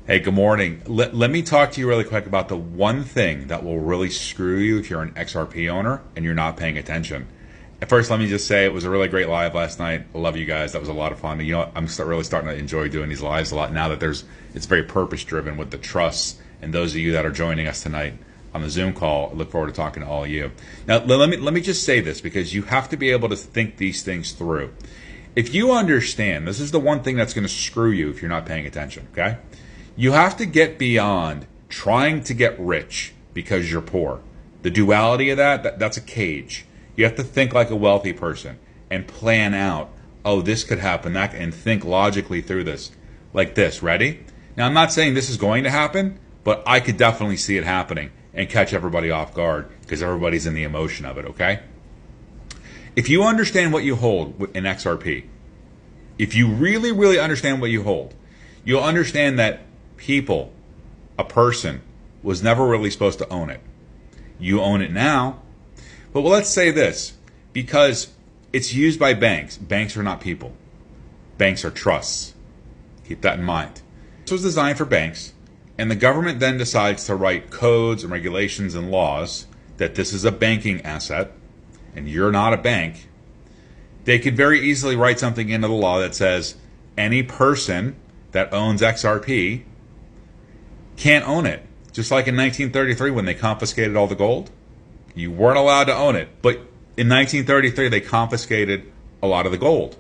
Hey, good morning. Let me talk to you really quick about the one thing that will really screw you if you're an XRP owner and you're not paying attention. At first, let me just say it was a really great live last night. I love you guys. That was a lot of fun. You know, really starting to enjoy doing these lives a lot now that it's very purpose driven with the trusts. And those of you that are joining us tonight on the Zoom call, I look forward to talking to all of you. Now, let me just say this because you have to be able to think these things through. If you understand, this is the one thing that's going to screw you if you're not paying attention, okay? You have to get beyond trying to get rich because you're poor. The duality of that's a cage. You have to think like a wealthy person and plan out, oh, this could happen, that, and think logically through this. Like this, ready? Now, I'm not saying this is going to happen, but I could definitely see it happening and catch everybody off guard because everybody's in the emotion of it, okay? If you understand what you hold in XRP, if you really, really understand what you hold, you'll understand that a person was never really supposed to own it. You own it now, but let's say this, because it's used by banks. Banks are not people. Banks are trusts. Keep that in mind. This was designed for banks, and the government then decides to write codes and regulations and laws that this is a banking asset, and you're not a bank. They could very easily write something into the law that says any person that owns XRP can't own it. Just like in 1933 when they confiscated all the gold. You weren't allowed to own it. But in 1933 they confiscated a lot of the gold.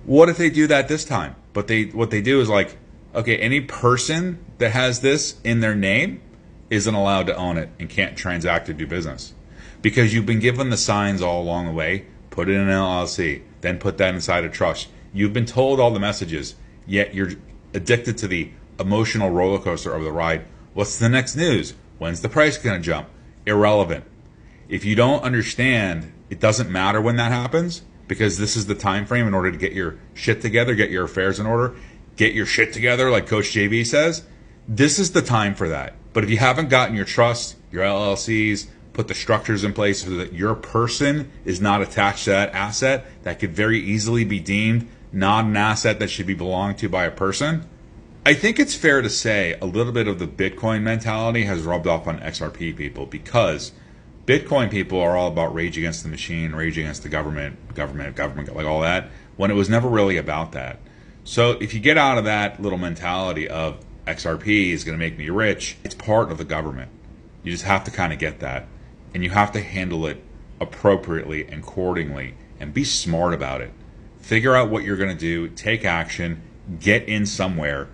What if they do that this time? But what they do is like, okay, any person that has this in their name isn't allowed to own it and can't transact or do business. Because you've been given the signs all along the way. Put it in an LLC. Then put that inside a trust. You've been told all the messages, yet you're addicted to the emotional roller coaster of the ride. What's the next news? When's the price going to jump? Irrelevant. If you don't understand, it doesn't matter when that happens because this is the time frame in order to get your shit together, get your affairs in order, get your shit together like Coach JV says. This is the time for that. But if you haven't gotten your trust, your LLCs, put the structures in place so that your person is not attached to that asset that could very easily be deemed not an asset that should be belonged to by a person, I think it's fair to say a little bit of the Bitcoin mentality has rubbed off on XRP people because Bitcoin people are all about rage against the machine, rage against the government, like all that, when it was never really about that. So if you get out of that little mentality of XRP is going to make me rich, it's part of the government. You just have to kind of get that. And you have to handle it appropriately and accordingly and be smart about it. Figure out what you're going to do, take action, get in somewhere